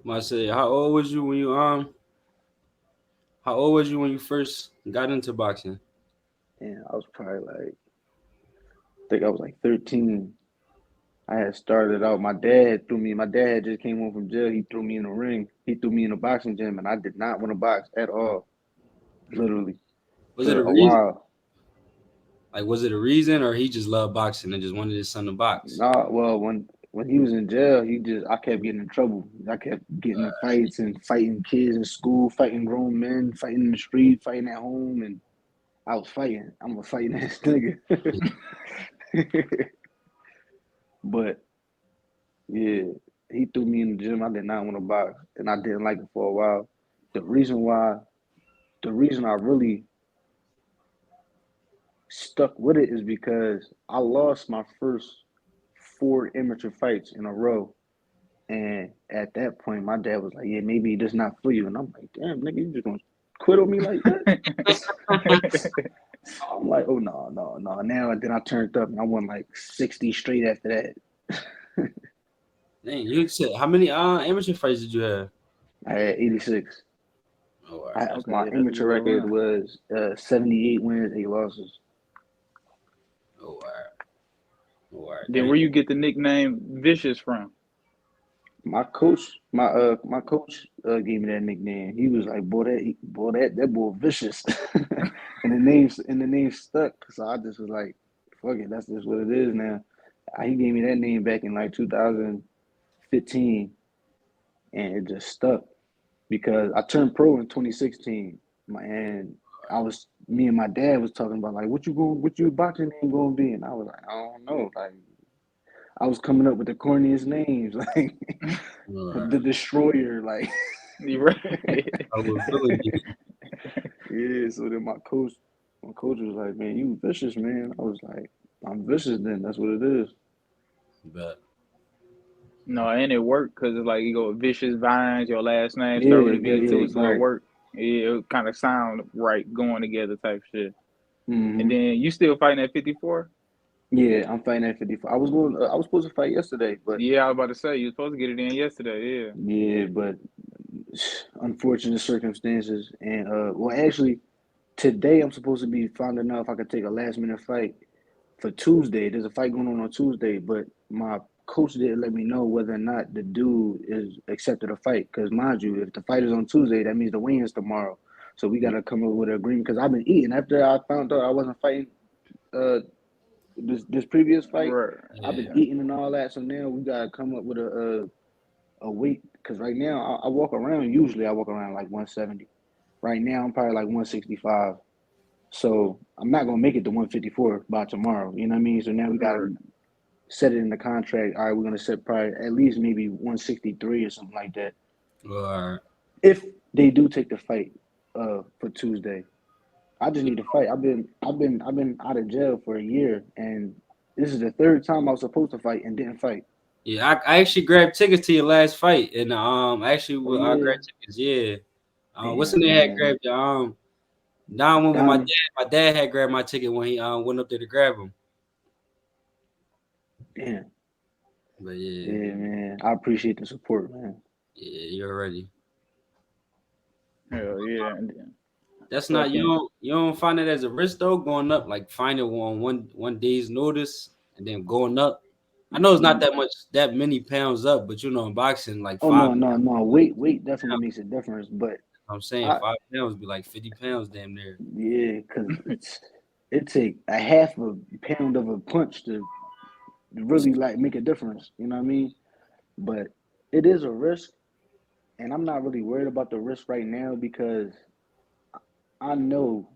I say, how old was you when you first got into boxing? And I was probably like, I think I was like 13. I had started out. My dad threw me. My dad just came home from jail. He threw me in the ring. He threw me in a boxing gym, and I did not want to box at all. Literally Was it for a a reason? while. Like, was it a reason, or he just loved boxing and just wanted his son to box? Nah, well, when he was in jail, I kept getting in trouble. I kept getting in fights and fighting kids in school, fighting grown men, fighting in the street, fighting at home, and I was fighting. I'm a fighting ass nigga. But yeah, he threw me in the gym. I did not want to box, and I didn't like it for a while. The reason why, the reason I really stuck with it is because I lost my first four amateur fights in a row. And at that point, my dad was like, "Yeah, maybe this not for you." And I'm like, "Damn, nigga, you just gonna quit on me like that?" I'm like, "Oh no, no, no!" Now and then I turned up and I won like 60 straight after that. Dang, you said how many amateur fights did you have? I had 86. Oh, all right. Okay, My yeah, that's a amateur good record run. was 78 wins, 8 losses. Oh, all right. Oh, all right. Then where you get the nickname Vicious from? My coach gave me that nickname. He was like, that boy vicious," and the name stuck. So I just was like, "Fuck it, that's just what it is now." He gave me that name back in like 2015, and it just stuck because I turned pro in 2016, and me and my dad was talking about like, what you boxing name gonna be, and I was like, I don't know, like I was coming up with the corniest names, like All the right. Destroyer, like You right. I was really yeah. So then my coach was like, "Man, you vicious, man." I was like, "I'm vicious, then. That's what it is." but No, and it worked because it's like you go Vicious Vines, your last name start with Yeah, a V too, yeah, so it right. worked. It kind of sound right going together type shit. And Hmm. then you still fighting at 54? Yeah, I'm fighting at 54. I was supposed to fight yesterday, but Yeah, I was about to say you were supposed to get it in yesterday. Yeah. yeah, but unfortunate circumstances, and well, actually, today I'm supposed to be finding out if I could take a last minute fight for Tuesday. There's a fight going on Tuesday, but my coach didn't let me know whether or not the dude is accepted a fight. Because mind you, if the fight is on Tuesday, that means the weigh-in's tomorrow. So we gotta come up with an agreement. Because I've been eating after I found out I wasn't fighting uh this previous fight. Right. I've been yeah, eating and all that. So now we gotta come up with a weight. Because right now I walk around. Usually I walk around like 170. Right now I'm probably like 165. So I'm not gonna make it to 154 by tomorrow. You know what I mean? So now we Right. gotta set it in the contract. All right, we're gonna set probably at least maybe 163 or something like that. all right. If they do take the fight for Tuesday. I just Yeah, need to fight. I've been out of jail for a year, and this is the third time I was supposed to fight and didn't fight. yeah, I actually grabbed tickets to your last fight, and Oh I yeah. grabbed tickets. Yeah. What's the Damn, name had man. grabbed? Don went with my dad. Don. My dad had grabbed my ticket when he went up there to grab him. Damn. But yeah, Yeah, man. I appreciate the support, man. yeah, you're ready. Hell yeah. And then That's not fucking you don't find it as a risk though going up like finding one day's notice and then going up. I know it's not that many pounds up, but in boxing like Oh five. no, no, no. Weight definitely makes a difference, but I'm saying I 5 pounds be like 50 pounds damn near. yeah, because it take a half a pound of a punch to really like make a difference. You know what I mean? But it is a risk, and I'm not really worried about the risk right now because I know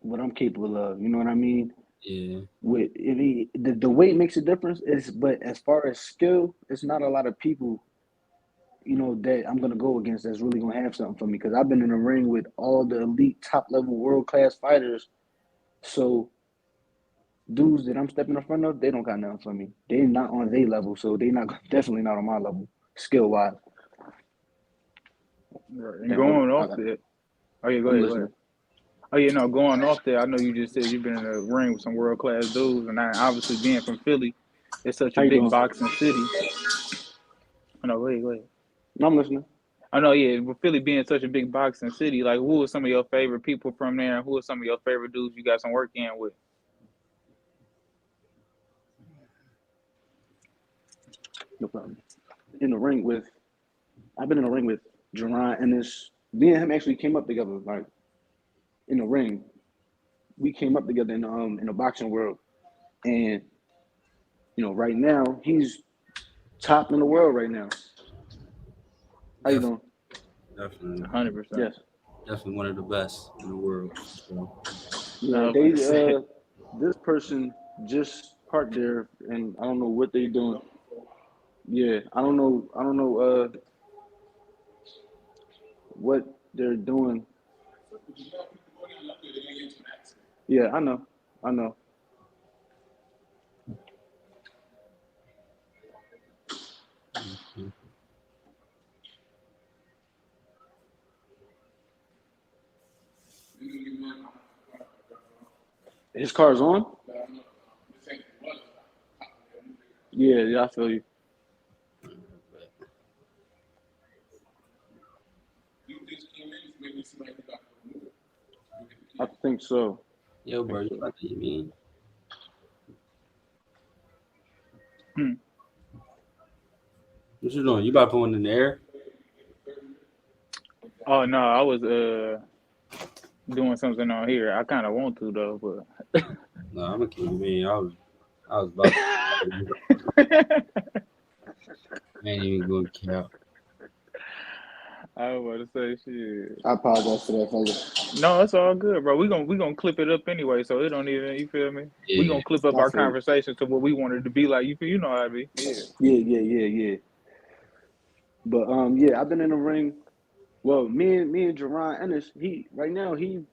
what I'm capable of. You know what I mean? Yeah, The weight makes a difference, is but as far as skill, it's not a lot of people that I'm gonna go against that's really gonna have something for me because I've been in the ring with all the elite, top level, world class fighters. So dudes that I'm stepping in front of, they don't got nothing for me. They're not on their level, so they not definitely not on my level, skill wise. right. And Damn, hold on, going I off got. there. Oh yeah, go I'm ahead, go ahead. listening. Oh yeah, no, going off there. I know you just said you've been in a ring with some world class dudes, and obviously being from Philly, it's such a How you big doing? boxing city. Oh, no, go ahead, go ahead. No, I'm listening. I know, yeah, with Philly being such a big boxing city, like who are some of your favorite people from there? Who are some of your favorite dudes you got some work in with? No problem. In the ring with, I've been in the ring with Jerron Ennis. Me and him actually came up together, like in the ring. We came up together in the boxing world, and right now he's top in the world right now. How you Definitely, doing? definitely, 100%. Yes. definitely one of the best in the world. So, Yeah, I was they about to say. this person just parked there, and I don't know what they doing. Yeah, I don't know what they're doing. Yeah, I know. mhm. His car's on. Yeah, yeah, I feel you. I think so. Yo, I think bro, you so. about to you mean? Hmm. What you doing? You about to put one in the air? Oh no, I was doing something on here. I kind of want to though, but No, I'm gonna keep it mean. I was about to. I ain't even going to count. I was about to say shit. I apologize for that, fella. No, it's all good, bro. We gonna clip it up anyway, so it don't even. You feel me? We Yeah, gonna clip up I our feel you. conversation to what we wanted to be like. You know how it be. Yeah. Yeah. But yeah, I've been in the ring. Well, me and Jerron Ennis, he right now he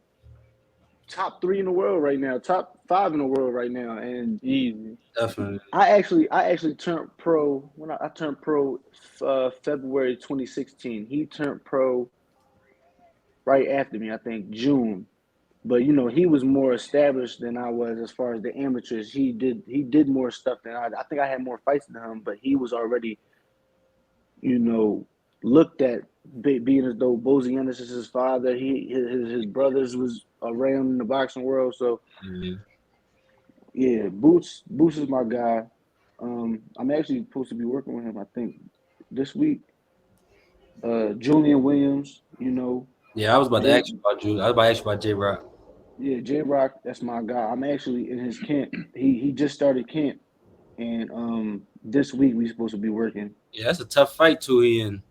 top three in the world right now, top five in the world right now, and Easy. definitely. I actually turned pro when I turned pro February 2016. He turned pro right after me, I think June. But he was more established than I was as far as the amateurs. He did more stuff than I. I think I had more fights than him, but he was already you know looked at being as though Bozy Ennis is his father. His brothers was around in the boxing world. So Yeah. yeah, Boots is my guy. I'm actually supposed to be working with him. I think this week. Julian Williams. Yeah, I was about to J ask you about you. I was about to ask you about J Rock. Yeah, J Rock. That's my guy. I'm actually in his camp. He just started camp, and this week we supposed to be working. Yeah, that's a tough fight too. He in.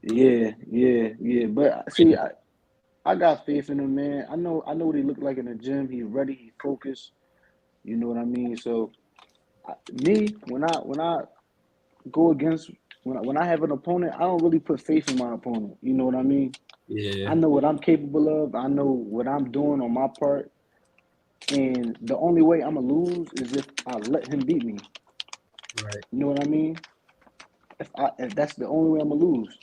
Yeah. But see, I got faith in him, man. I know what he looked like in the gym. He's ready. He's focused. You know what I mean? So me, when I go against when I have an opponent, I don't really put faith in my opponent. You know what I mean? Yeah, I know what I'm capable of. I know what I'm doing on my part, and the only way I'm gonna lose is if I let him beat me. right. You know what I mean? If that's the only way I'm gonna lose,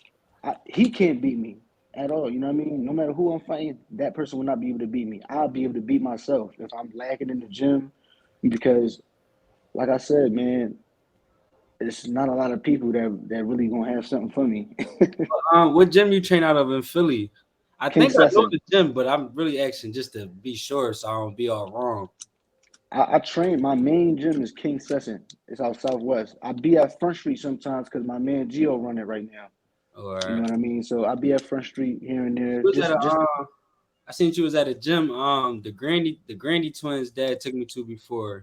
he can't beat me at all. You know what I mean? No matter who I'm fighting, that person will not be able to beat me. I'll be able to beat myself if I'm lacking in the gym, because, like I said, man, it's not a lot of people that really gonna have something for me. What gym you train out of in Philly? I King think I know Sesson. the gym, but I'm really asking just to be sure, so I don't be all wrong. I train. My main gym is King Sesson. It's out Southwest. I be at Front Street sometimes because my man Gio run it right now. You know Or what I mean? So I be at Front Street here and there. was at Just I seen you was at a gym. The Grandy twins dad took me to before.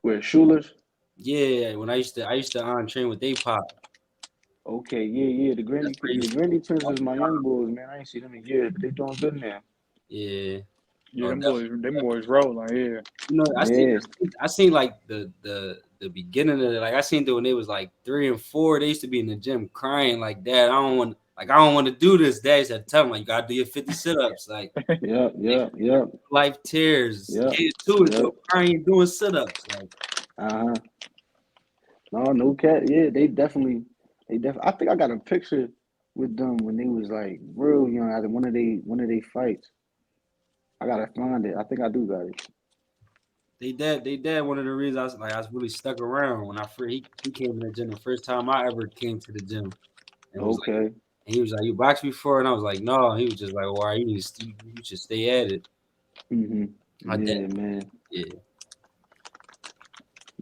where Schuler's. Yeah, when I used to train with they pop. Okay, yeah. That's where I The used Grandy twins to. is my young boys, man. I ain't seen them in years, but they doing good now. Yeah. Yeah, Oh, them definitely. boys rolling. Yeah. I seen Yeah, I seen like the beginning of it. Like I seen it when they was like 3 and 4. They used to be in the gym crying like, Dad, I don't want to do this. Dad used to tell them like, you gotta do your 50 sit-ups. Like yep, they yep, yep, life tears. yep, Get to it yep. though. Crying doing sit-ups. Like Uh-huh. No cat. Yeah, they definitely. I think I got a picture with them when they was like real young. At one of they fights. I gotta find it. I think I do got it. they dad one of the reasons I was really stuck around when he came in the gym the first time I ever came to the gym. and was like, Okay. and he was like, "You boxed before?" And I was like, "No." He was just like, "Why you should stay at it." I did. Yeah, man. Yeah,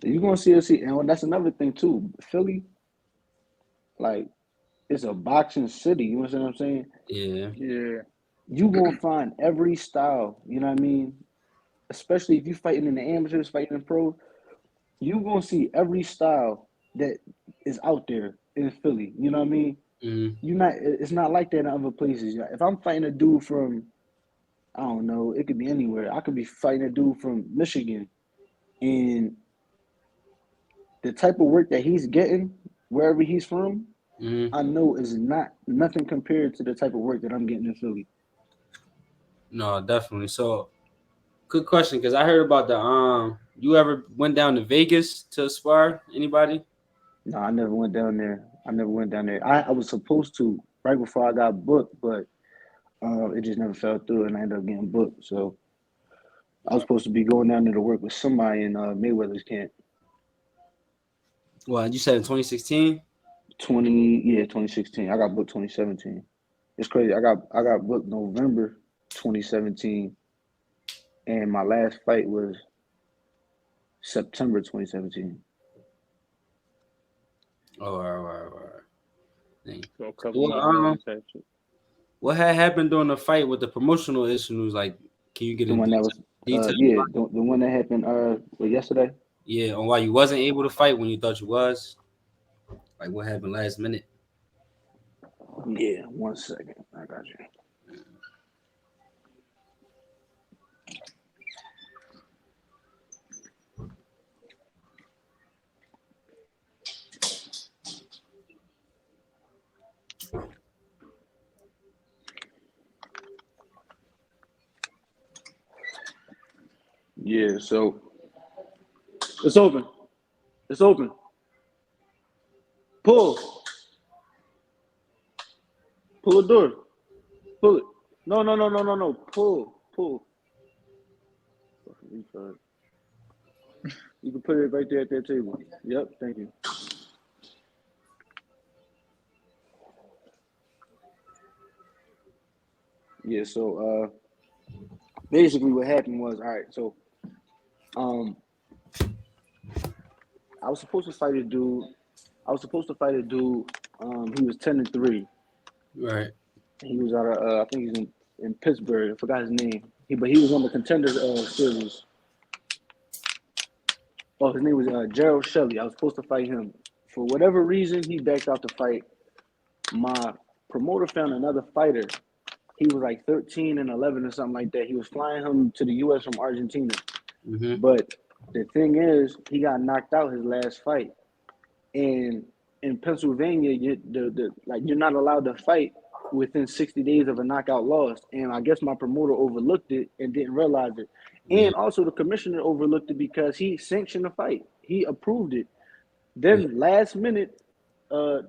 You're gonna see, and that's another thing too. Philly, like, it's a boxing city. You know what I'm saying? yeah, Yeah. You gonna find every style. You know what I mean? Especially if you fighting in the amateurs, fighting in pro, you gonna see every style that is out there in Philly. You know what I mean? mm, You not. It's not like that in other places. If I'm fighting a dude from, I don't know, it could be anywhere. I could be fighting a dude from Michigan, and the type of work that he's getting wherever he's from, mm. I know is not nothing compared to the type of work that I'm getting in Philly. No, definitely. So, good question, because I heard about the You ever went down to Vegas to spar? Anybody? No, I never went down there. I never went down there. I was supposed to right before I got booked, but it just never fell through, and I ended up getting booked. So I was supposed to be going down there to work with somebody in Mayweather's camp. Well, you said in 2016. 2016. I got booked 2017. It's crazy. I got booked November 2017, and my last fight was September 2017. Oh, all right, all right. Dang. So a couple Well, months later type shit. what had happened during the fight with the promotional issues? Like, can you get The in one that was, detail? the one that happened yesterday. Yeah, on why you wasn't able to fight when you thought you was. Like, what happened last minute? Yeah, 1 second. I got you. Yeah, so it's open. It's open. Pull. Pull the door. Pull it. No, no, no, no, no, no. Pull. Pull. You can put it right there at that table. Yep, thank you. Yeah, so basically what happened was, all right, so um I was supposed to fight a dude. I was supposed to fight a dude. He was 10-3. Right. He was out of I think he's in Pittsburgh. I forgot his name. But he was on the contenders series. Oh, his name was Gerald Shelley. I was supposed to fight him. For whatever reason, he backed out the fight. My promoter found another fighter. He was like 13-11 or something like that. He was flying him to the U.S. from Argentina. Mm-hmm. But the thing is, he got knocked out his last fight. And in Pennsylvania, you're not allowed to fight within 60 days of a knockout loss. And I guess my promoter overlooked it and didn't realize it. Yeah. And also the commissioner overlooked it because he sanctioned the fight. He approved it. Yeah. Then last minute, uh,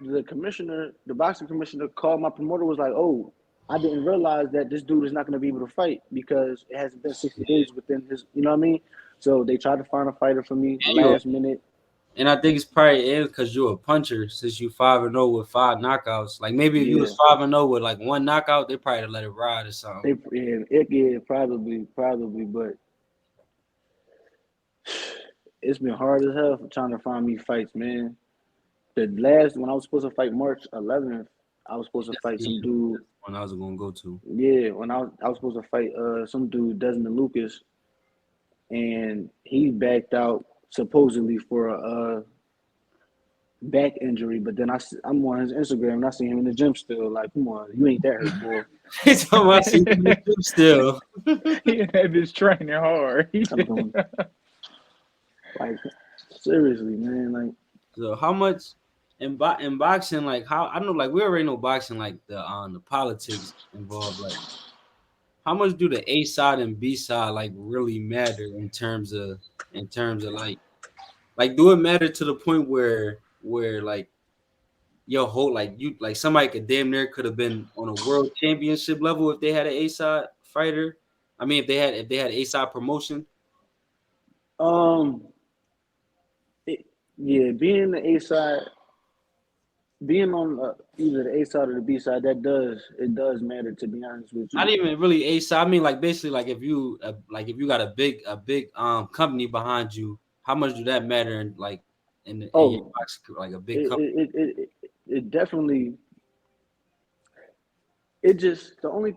the boxing commissioner called my promoter, was like, "Oh, I didn't realize that this dude is not going to be able to fight because it hasn't been 60 Yeah. days within his, you know what I mean?" So they tried to find a fighter for me And you, last minute. and I think it's probably because you're a puncher since you 5-0 with 5 knockouts. Like maybe if you Yeah, was 5-0 with like 1 knockout, they probably let it ride or something. probably, but it's been hard as hell for trying to find me fights, man. The last when I was supposed to fight March 11th, I was supposed to fight some Yeah, dude. that's one I was gonna go to. Yeah, when I was supposed to fight some dude Desmond Lucas, and he backed out supposedly for a back injury. But then I'm on his Instagram and I see him in the gym still. Like, come on, you ain't that hurt, boy. It's talking about see you in the gym still. He had this training hard. I'm going like seriously, man. Like, So how much in boxing? Like how I know, like we already know boxing, like the politics involved. Like how much do the A side and B side like really matter in terms of like do it matter to the point where like your whole like you like somebody could damn near could have been on a world championship level if they had an A side fighter. I mean if they had A side promotion. um, it, yeah, being the A side, being on either the A side or the B side, it does matter, to be honest with Not you. even really A side. I mean, like basically, like if you got a big company behind you, how much do that matter? In like in your Oh, box, like a big it company. it it, it, it definitely it just the only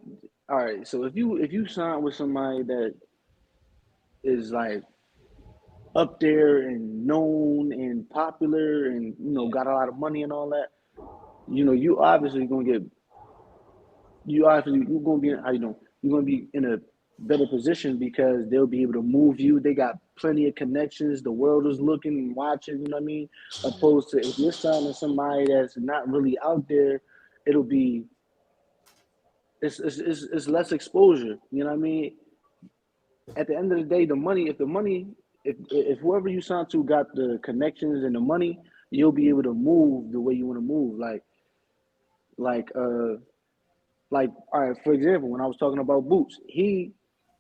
all right. So if you sign with somebody that is like up there and known and popular and got a lot of money and all that, you obviously gonna get you're gonna be in, how you know you're gonna be in a better position because they'll be able to move you. They got plenty of connections. The world is looking and watching. You know what I mean? Opposed to if you're signing somebody that's not really out there, it'll be it's less exposure. You know what I mean? At the end of the day, if whoever you sign to got the connections and the money, you'll be able to move the way you want to move. Like uh like all right, for example, when I was talking about Boots, he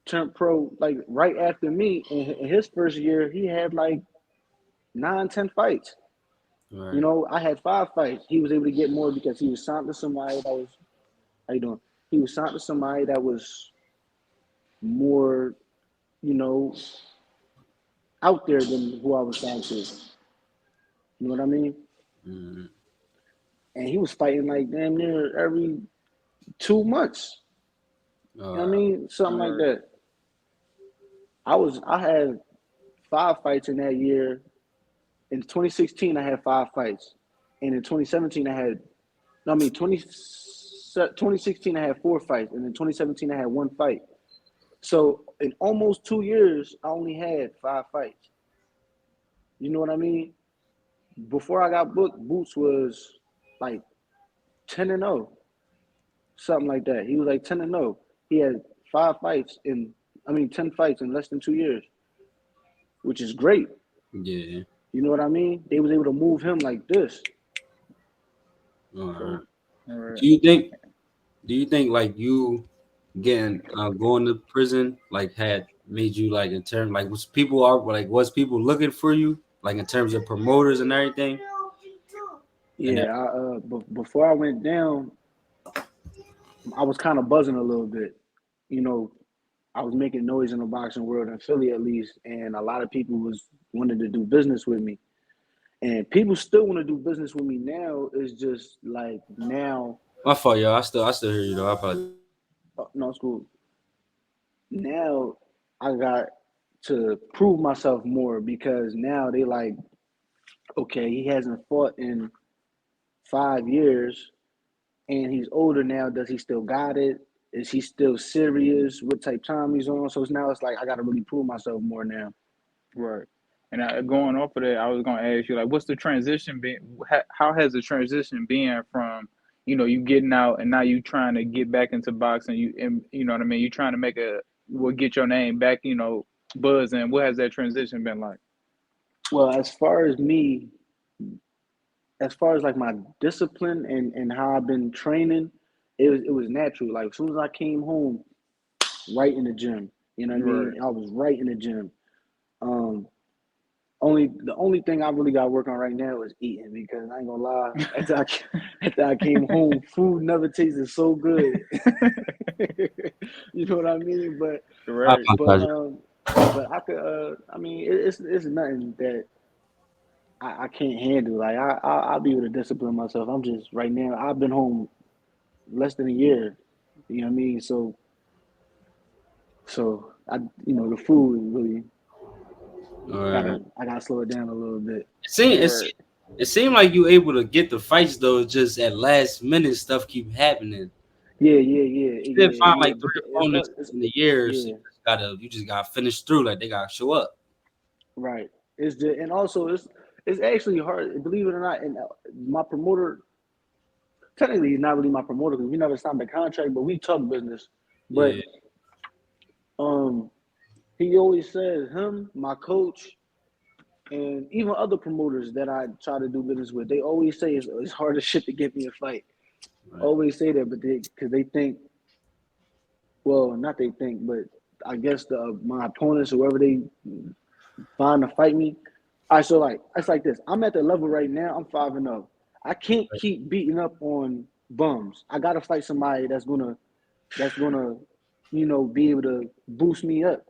turned pro like right after me. In his first year, he had like 9, 10 fights. Right. I had 5 fights. He was able to get more because he was signed to somebody that was how you doing? He was signed to somebody that was more, you know, out there than who I was signed to. You know what I mean? Mm, And he was fighting like damn near every 2 months. You know what I uh, mean? Something like Right. that. I had 5 fights in that year. In 2016, I had 5 fights, and in 2017, I had no, I mean 2016, I had 4 fights, and in 2017, I had 1 fight. So in almost 2 years, I only had 5 fights. You know what I mean? Before I got booked, Boots was like 10-0, something like that. He was like 10-0. He had 5 fights in, I mean, 10 fights in less than 2 years, which is great. yeah. You know what I mean? They was able to move him like this. Uh, So Right. do you think? Do you think like you getting going to prison like had made you like in terms like was people looking for you like in terms of promoters and everything? And yeah, before I went down, I was kind of buzzing a little bit. You know, I was making noise in the boxing world in Philly at least, and a lot of people was wanted to do business with me. And people still want to do business with me now. It's just like now, my fault, y'all. I still hear you though. I apologize. no, it's cool. Now I got to prove myself more because now they like, okay, he hasn't fought in 5 years and he's older now. Does he still got it? Is he still serious? What type time he's on? So now it's like I got to really prove myself more now. Right. And going off of that, I was gonna ask you like, what's the transition been? How has the transition been from you getting out and now you trying to get back into boxing? You know what I mean? You trying to make get your name back, buzzing. What has that transition been like? Well, as far as like my discipline and how I've been training, it was natural. Like as soon as I came home, right in the gym. You know what I Right. mean? I was right in the gym. Um, the only thing I really got to work on right now is eating because I ain't gonna lie. After I came home, food never tasted so good. You know what I mean? But I Right. but apologize. um but I could I mean it's nothing that I can't handle. Like I'll be able to discipline myself. I'm just right now. I've been home less than a year. You know what I mean? So the food really All right. I gotta slow it down a little bit. It seemed it, Right. se- it seemed like you able to get the fights though. Just at last minute stuff keep happening. Yeah, yeah, yeah, You didn't yeah, find yeah. like But three opponents in the years. yeah, You just gotta finish through. Like they gotta show up. right. It's just and also it's actually hard. Believe it or not, and my promoter technically he's not really my promoter because we never signed a contract, but we talk business. But Yeah. um, he always says him, my coach, and even other promoters that I try to do business with, they always say it's hard as shit to get me a fight. Right. Always say that, but because they think, well, not they think, but I guess my opponents, whoever they find to fight me. I so like it's like this. I'm at the level right now. I'm 5-0. I can't keep beating up on bums. I gotta fight somebody that's gonna be able to boost me up.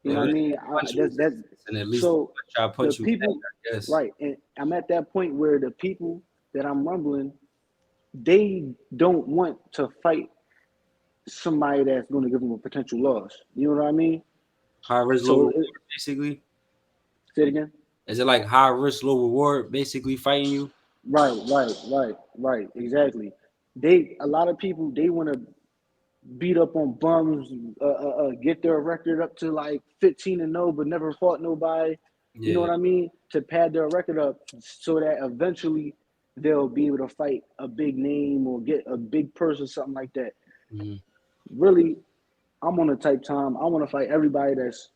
You At know what I least mean? punch you in That's the face and at least so try to the punch you back, people, I guess. right? And I'm at that point where the people that I'm rumbling, they don't want to fight somebody that's going to give them a potential loss. You know what I mean? High risk, low So reward, basically. say it again. Is it like high risk, low reward, basically fighting you? Right. Exactly. A lot of people, they want to beat up on bums, get their record up to like 15-0, but never fought nobody. You know Yeah. what I mean? To pad their record up so that eventually they'll be able to fight a big name or get a big purse or something like that. Mhm. Really, I'm on a type time. I want to fight everybody that's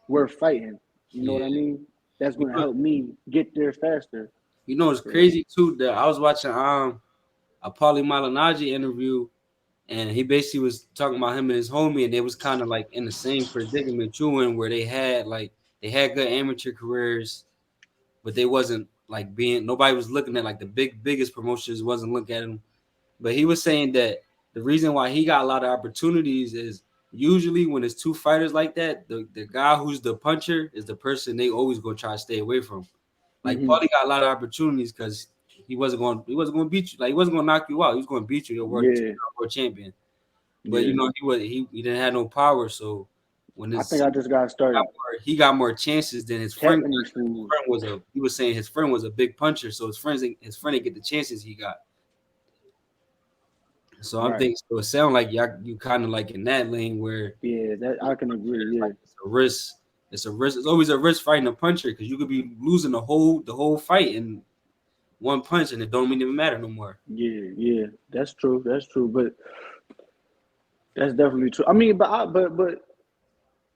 worth fighting. You know what Yeah. I mean? That's You going to know, help me get there faster. it's So, crazy too that I was watching a Paulie Malignaggi interview, and he basically was talking about him and his homie, and they was kind of like in the same predicament you in, where they had good amateur careers, but they wasn't like being nobody was looking at like the biggest promotions wasn't looking at him. But he was saying that the reason why he got a lot of opportunities is usually when it's two fighters like that, the guy who's the puncher is the person they always gonna try to stay away from. Like mm-hmm. Paulie got a lot of opportunities because he wasn't going to beat you. Like he wasn't going to knock you out. He was going to beat you. You're Yeah, world champion. But yeah. he didn't have no power. So when I think I just got started he got more chances than his friend. tapping these fools. He was saying his friend was a big puncher. So his friend didn't get the chances he got. So I'm Right. thinking. So it sounds like you kind of like in that lane where Yeah, that I can agree. like Yeah, it's a risk. It's a risk. It's always a risk fighting a puncher because you could be losing the whole fight in one punch and it don't even matter no more. yeah. That's true. That's true. But that's definitely true. I mean, but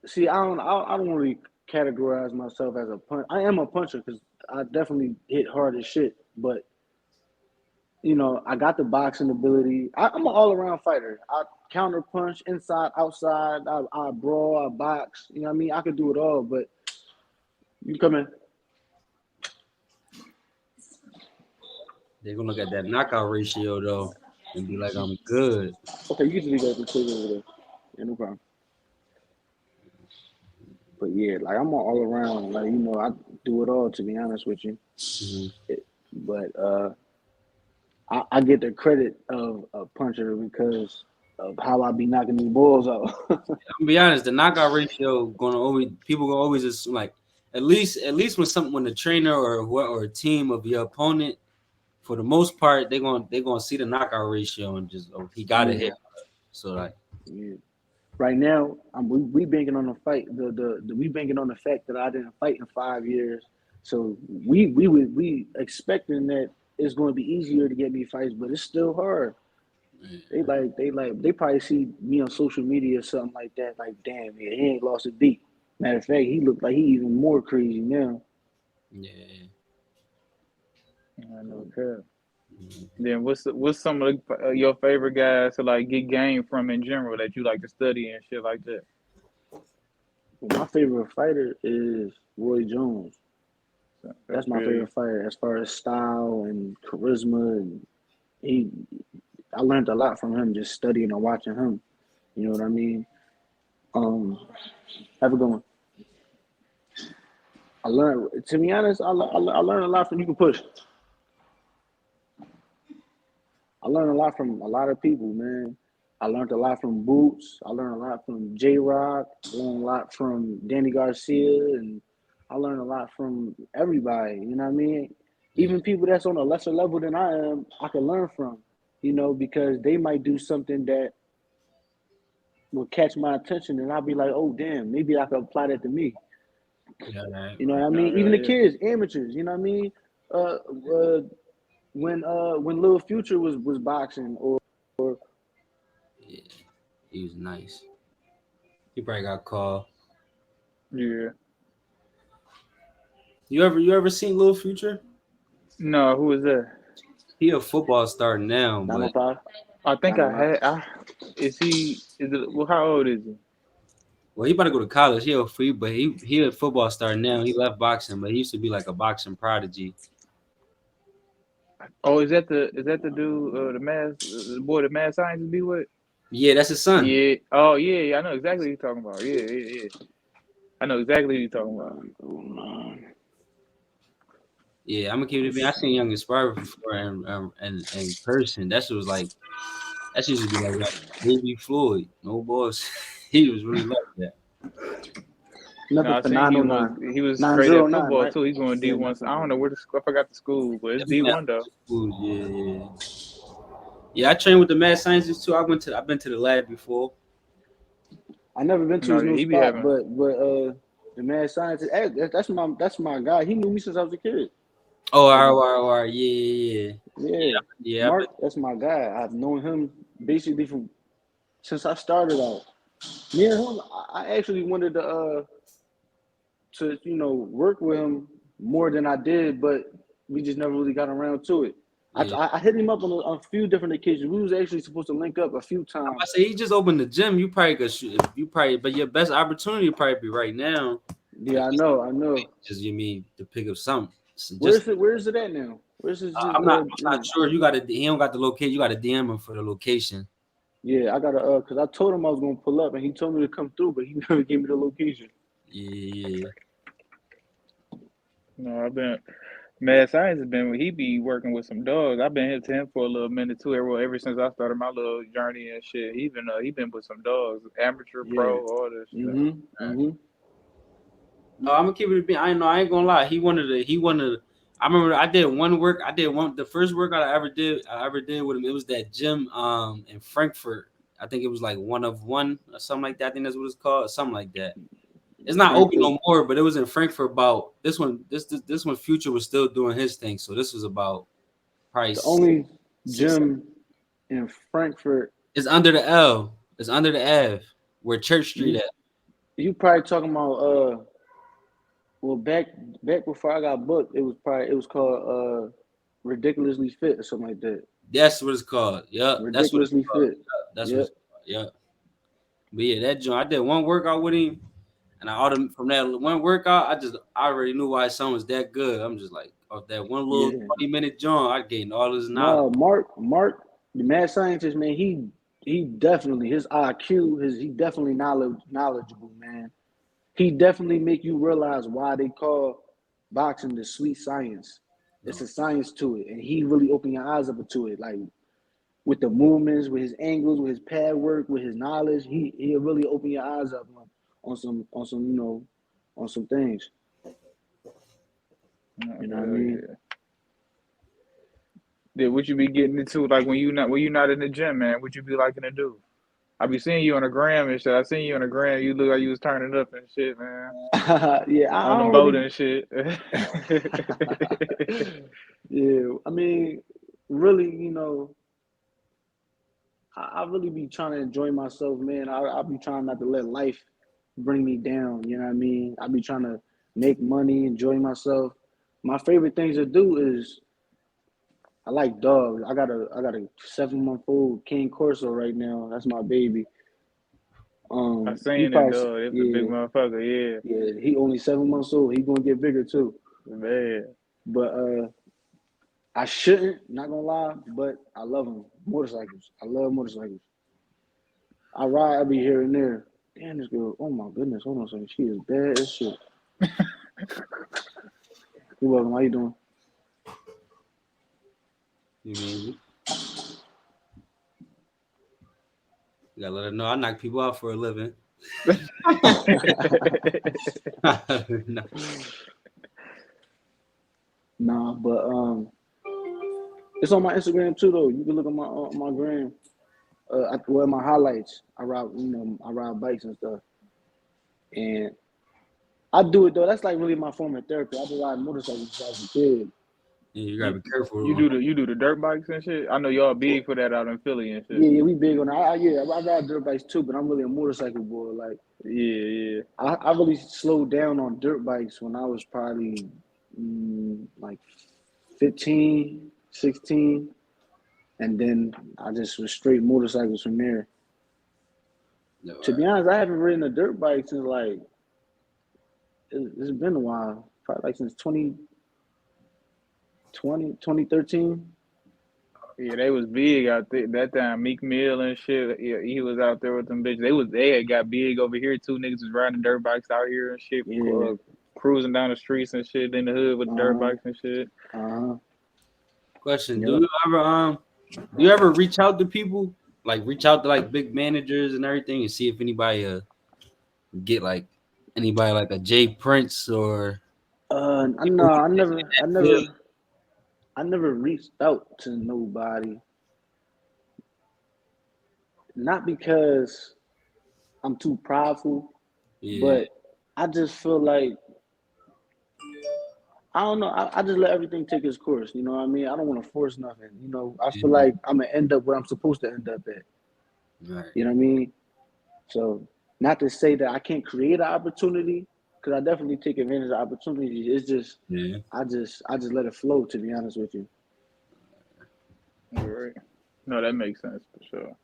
see, I don't really categorize myself as a punch. I am a puncher because I definitely hit hard as shit. But I got the boxing ability. I'm an all around fighter. I counter punch inside, outside. I brawl. I box. You know what I mean? I could do it all. But you come in. They're gonna look at that knockout ratio though and be like, I'm good. Okay, you can leave that table over there. Yeah, no problem. But yeah, like I'm all around. Like I do it all. To be honest with you, Mhm. but I get the credit of a puncher because of how I be knocking these balls out. I'm gonna be honest, the knockout ratio people gonna always assume like at least when the trainer or a team of your opponent, for the most part, they're gonna see the knockout ratio and just he got a Yeah, hit. So like yeah. Right now, we banking on the fight. We banking on the fact that I didn't fight in 5 years. So we expecting that it's going to be easier to get me fights, but it's still hard. They probably see me on social media or something like that. Like, damn, yeah, he ain't lost a beat. Matter of fact, he looked like he even more crazy now. yeah. I know, So, okay. Then what's some of your favorite guys to like get game from in general that you like to study and shit like that? my favorite fighter is Roy Jones. So, That's that's my really favorite fighter as far as style and charisma. And he, I learned a lot from him just studying and watching him. You know what I mean? Um, have a good one. To be honest, I learned a lot from you can push. I learned a lot from a lot of people, man. I learned a lot from Boots. I learned a lot from J Rock. I learned a lot from Danny Garcia, and I learned a lot from everybody. You know what I mean? Yeah. Even people that's on a lesser level than I am, I can learn from. Because they might do something that will catch my attention, and I'll be like, "Oh, damn, maybe I could apply that to me." Yeah, right. You know what I no, mean? Even hell the yeah. kids, amateurs. You know what I mean? Uh, uh, when Lil Future was boxing, or Yeah. He was nice. He probably got called. Yeah. You ever seen Lil Future? No, who is that? He a football star now, but 905, I think I 905. had. Is it? Well, how old is he? well, he about to go to college. He a free, but he a football star now. He left boxing, but he used to be like a boxing prodigy. Oh, is that the dude the boy the math scientist be with? Yeah, that's his son. Yeah. Oh yeah, yeah. I know exactly what you're talking about. Yeah, yeah, yeah. I know exactly what you're talking about. Yeah, I'm gonna keep it being. I seen Young Inspire before and in person. That shit was like that shit used to be like baby Floyd. No boss. He was really like that. No, Nothing I for seen he was 909. he was great at 909, football right? too. He going Yeah, D1. I don't know 909. where I forgot the school, but it's Definitely not D1 though. food. Yeah, yeah. Yeah, I trained with the mad scientists too. I've been to the lab before. I never been to No, his yeah, new he be spot, having. but the mad scientist, that's my guy. He knew me since I was a kid. Oh, Like, all right. Yeah, yeah, yeah. yeah, Yeah, yeah. I've been, Mark, that's my guy. I've known him basically from since I started out. Me and him, I actually wanted to work with him more than I did, but we just never really got around to it. I, yeah. I hit him up on a few different occasions. We was actually supposed to link up a few I times. say he just opened the gym. You probably could shoot. You probably, but your best opportunity would probably be right now. At Yeah, I least know, I know. just you mean to pick up something. So Where just is it? Where is it at now? Where's his I'm not sure. You got to. He don't got the location. You got to DM him for the location. Yeah, I gotta because I told him I was gonna pull up and he told me to come through, but he never gave me the location. Yeah, No, I've been. Mad Science has been. He be working with some dogs. I've been here to him for a little minute too. Ever since I started my little journey and shit. He been with some dogs, amateur, Yeah. pro, all this shit. Mm-hmm. no, I'm gonna keep it. I know. I ain't gonna lie. He wanted to. He wanted. To, I remember I did one work. I did one. The first workout I ever did. I ever did with him. It was that gym in Frankfurt. I think it was like one of one or something like that. I think that's what it's called. Something like that. It's not open Frankfurt, no more, but it was in Frankfurt. About this one. This one. Future was still doing his thing. So this was about probably the only six. gym in Frankfurt. It's under the L. It's under the Ave where Church Street You at. you probably talking about well back before I got booked, it was called ridiculously fit or something like that. That's what it's called. Yep, that's what it's Ridiculously called. fit. Yep, that's what Yep. it's called. Yep. But yeah, that joint. I did one workout with him, and from that one workout, I already knew why his son was that good. I'm just like, off that one little Yeah. 20-minute joint, I gained all this knowledge. No, Mark, the mad scientist, man, he definitely his IQ, he definitely knowledgeable, man. He definitely make you realize why they call boxing the sweet science. It's No, a science to it, and he really opened your eyes up to it, like with the movements, with his angles, with his pad work, with his knowledge. He'll really open your eyes up on some on some things. Oh, You know what I hell mean? yeah. Yeah, what you be getting into like when you not in the gym, man? What you be liking to do? I be seeing you on the gram and shit. I seen you on the gram. You look like you was turning up and shit, man. Yeah, I On the don't boat really. and shit. Yeah, I mean, really, I really be trying to enjoy myself, man. I be trying not to let life bring me down. You know what I mean? I be trying to make money, enjoy myself. My favorite things to do is I like dogs. I got a 7 month old King Corso right now. That's my baby. I He seen it, probably dog. It's a big yeah motherfucker. yeah. He only 7 months old. He gonna get bigger too. Yeah, man. But I shouldn't, not gonna lie, but I love them. Motorcycles. I love motorcycles. I ride every here and there. Damn, this girl. Oh my goodness. Hold on a second. She is bad as shit. You're welcome. How you doing? you mean you gotta let her know I knock people out for a living. No. Nah, but it's on my Instagram too though. You can look at my gram. My highlights. I ride bikes and stuff, and I do it though. That's like really my form of therapy. I've been riding motorcycles since I was a kid. Yeah, you You, gotta be careful. you do the dirt bikes and shit. I know y'all big for that out in Philly and shit. Yeah, we big on that. I ride dirt bikes too, but I'm really a motorcycle boy. Like Yeah, yeah. I really slowed down on dirt bikes when I was probably like 15, 16, and then I just was straight motorcycles from there. No, To be honest, I haven't ridden a dirt bike since like it's been a while, probably like since 2013. Yeah, they was big out there that time. Meek Mill and shit. Yeah, he was out there with them bitches. They had got big over here too. Niggas was riding dirt bikes out here and shit, Yeah. cruising down the streets and shit in the hood with dirt Uh-huh. bikes and shit. Uh-huh. Question: Yep. Do you ever reach out to people, like reach out to like big managers and everything, and see if anybody get like anybody like a Jay Prince or No, people who feel? I never reached out to nobody. Not because I'm too prideful, Yeah, but I just feel like I don't know. I just let everything take its course. You know what I mean? I don't want to force nothing. You know, I feel yeah, like I'm gonna end up where I'm supposed to end up at. right. You know what I mean? So, not to say that I can't create an opportunity, because I definitely take advantage of opportunities. It's just Yeah, I just let it flow. To be honest with you. Right. No, that makes sense for sure.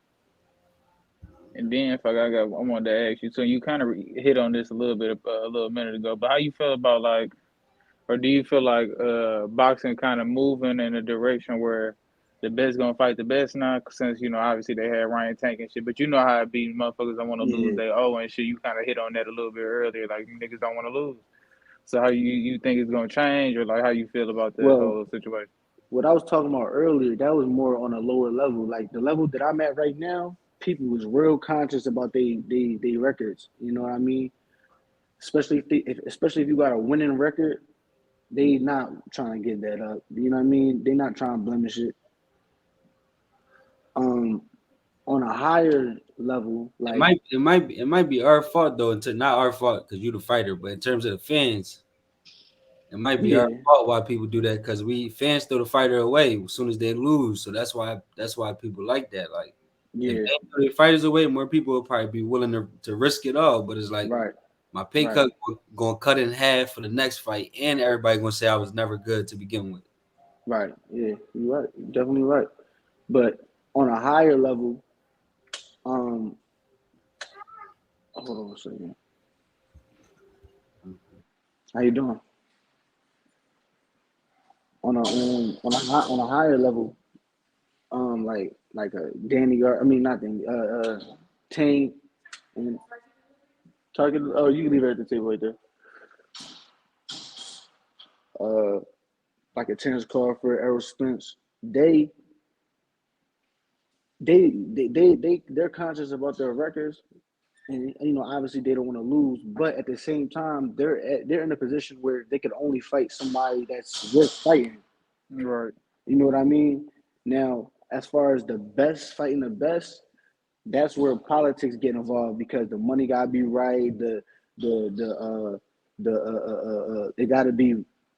And then if I wanted to ask you, so you kind of hit on this a little bit a little minute ago, but how you feel about like, or do you feel like boxing kind of moving in a direction where the best gonna fight the best now? Since obviously they had Ryan Tank and shit, but you know how it be, motherfuckers don't want to lose Yeah. they owe and shit. You kind of hit on that a little bit earlier, like niggas don't want to lose. So how you think it's gonna change, or like how you feel about that Well, whole situation? what I was talking about earlier, that was more on a lower level. Like the level that I'm at right now, people was real conscious about they records. You know what I mean? Especially if you got a winning record, they not trying to get that up. You know what I mean? They not trying to blemish it. Um, on a higher level, like It might be our fault though, until not our fault because you the fighter, but in terms of the fans, it might be our yeah, fault why people do that because we fans throw the fighter away as soon as they lose. So that's why people like that. Like if yeah, they throw the fighters away, more people will probably be willing to risk it all. But it's like right, my pay right, cut gonna cut in half for the next fight, and everybody gonna say I was never good to begin with. right. Yeah, you're right. You're definitely right. But on a higher level, um, hold on a second. How you doing? On a higher level, like a Danny Gar, I mean not Danny, Tank and Target. Oh, you can leave it at the table right there. Uh, like a Terrence Crawford, Errol Spence. They they're conscious about their records, and obviously they don't want to lose, but at the same time they're in a position where they could only fight somebody that's worth fighting. Right. You know what I mean? Now, as far as the best fighting the best, that's where politics get involved because the money gotta be right. They gotta be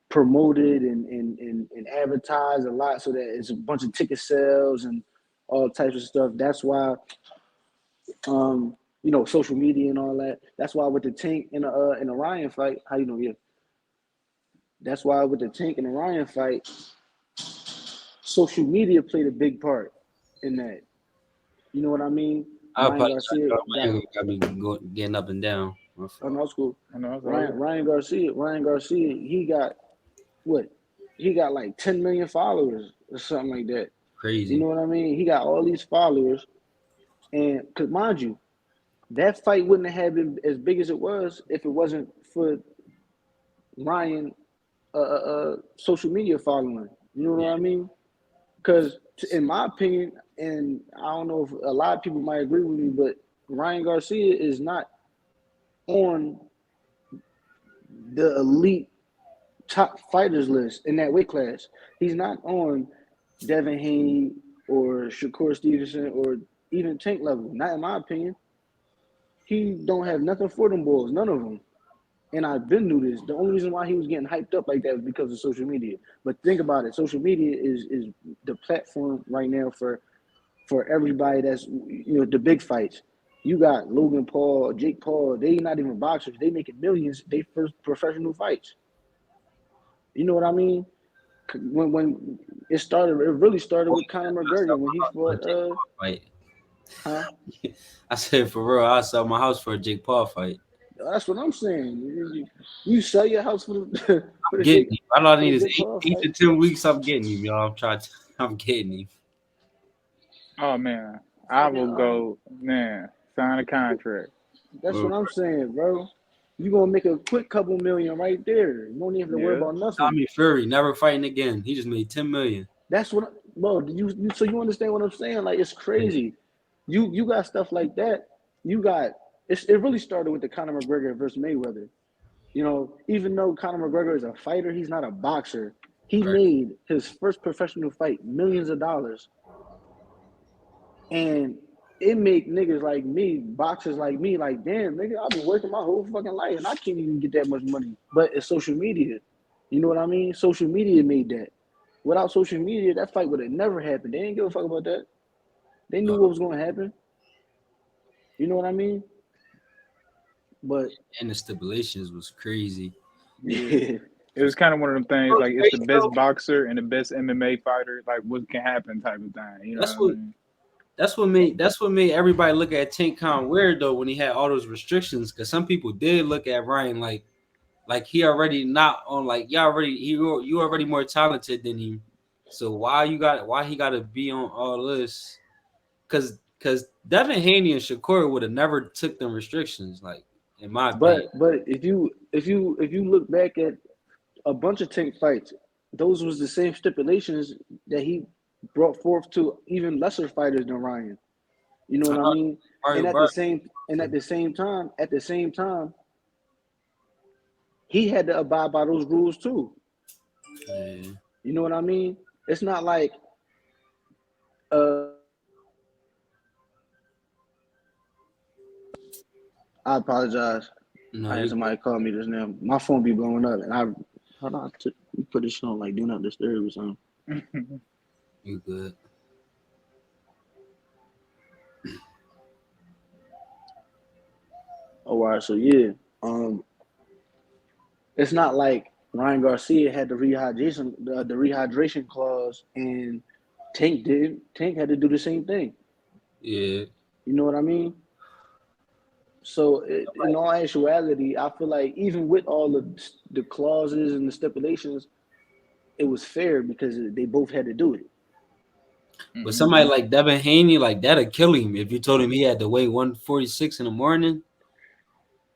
promoted and advertised a lot so that it's a bunch of ticket sales and all types of stuff. That's why social media and all that. That's why with the Tank and the Ryan fight, how you know, yeah. That's why with the Tank and the Ryan fight, social media played a big part in that. You know what I mean? I Ryan apologize. Garcia got Got me getting up and down. My oh fault. no, school. I know it's all Ryan good. Ryan Garcia. Ryan Garcia. He got what? He got like 10 million followers or something like that. You Crazy. know what I mean? He got all these followers, and cause mind you, that fight wouldn't have been as big as it was if it wasn't for Ryan social media following. You know what Yeah. I mean? Because in my opinion, and I don't know if a lot of people might agree with me, but Ryan Garcia is not on the elite top fighters list in that weight class. He's not on Devin Haney or Shakur Stevenson or even Tank level. Not in my opinion. He don't have nothing for them boys, none of them. And I've been knew this. The only reason why he was getting hyped up like that was because of social media. But think about it. Social media is the platform right now for everybody that's the big fights. You got Logan Paul, Jake Paul. They not even boxers. They making millions. They first professional fights. You know what I mean? When it really started with Conor I McGregor sell when he my house for a fought. Jake Paul fight. Huh? I said for real, I sell my house for a Jake Paul fight. That's what I'm saying. You sell your house for the for the Getting Jake him. All I for the need is Jake Paul eight to fight. 10 weeks. I'm getting him, y'all. I'm getting him. Oh man, I Fucking will go. Man, sign a contract. that's Bro, what I'm saying, bro. You gonna make a quick couple million right there. You don't even have to worry Yeah. about nothing. Tommy Fury never fighting again. He just made 10 million. That's what, bro. You so you understand what I'm saying? Like it's Yeah, crazy. You got stuff like that. You got it really started with the Conor McGregor versus Mayweather. You know, even though Conor McGregor is a fighter, he's not a boxer. He right. made his first professional fight millions of dollars, and it make niggas like me, boxers like me, like damn, nigga, I've been working my whole fucking life and I can't even get that much money. But it's social media. You know what I mean? Social media made that. Without social media, that fight would have never happened. They didn't give a fuck about that. They knew what was going to happen. You know what I mean? But And the stipulations was crazy. Yeah. yeah, It was kind of one of them things Bro, like it's the best boxer and the best MMA fighter. Like what can happen type of thing. You know what That's I what mean? that's what made everybody look at Tank Khan weird though when he had all those restrictions. Because some people did look at Ryan like he already not on like you already more talented than him. So why he got to be on all this? Because Devin Haney and Shakur would have never took them restrictions. Like in my opinion, but if you look back at a bunch of Tank fights, those was the same stipulations that he brought forth to even lesser fighters than Ryan. You know I what I know mean? Mario And at the Barber. same at the same time, he had to abide by those rules too. Yeah. You know what I mean? It's not like uh I apologize. No, I had you somebody call me just now. My phone be blowing up, and I hold on. Put this on like do not disturb or something. you good. Oh, all right. So yeah, it's not like Ryan Garcia had the rehydration clause, and Tank did. Tank had to do the same thing. Yeah. You know what I mean? So in all actuality, I feel like even with all the clauses and the stipulations, it was fair because they both had to do it. But Hmm. somebody like Devin Haney, like that'll kill him. If you told him he had to weigh 146 in the morning,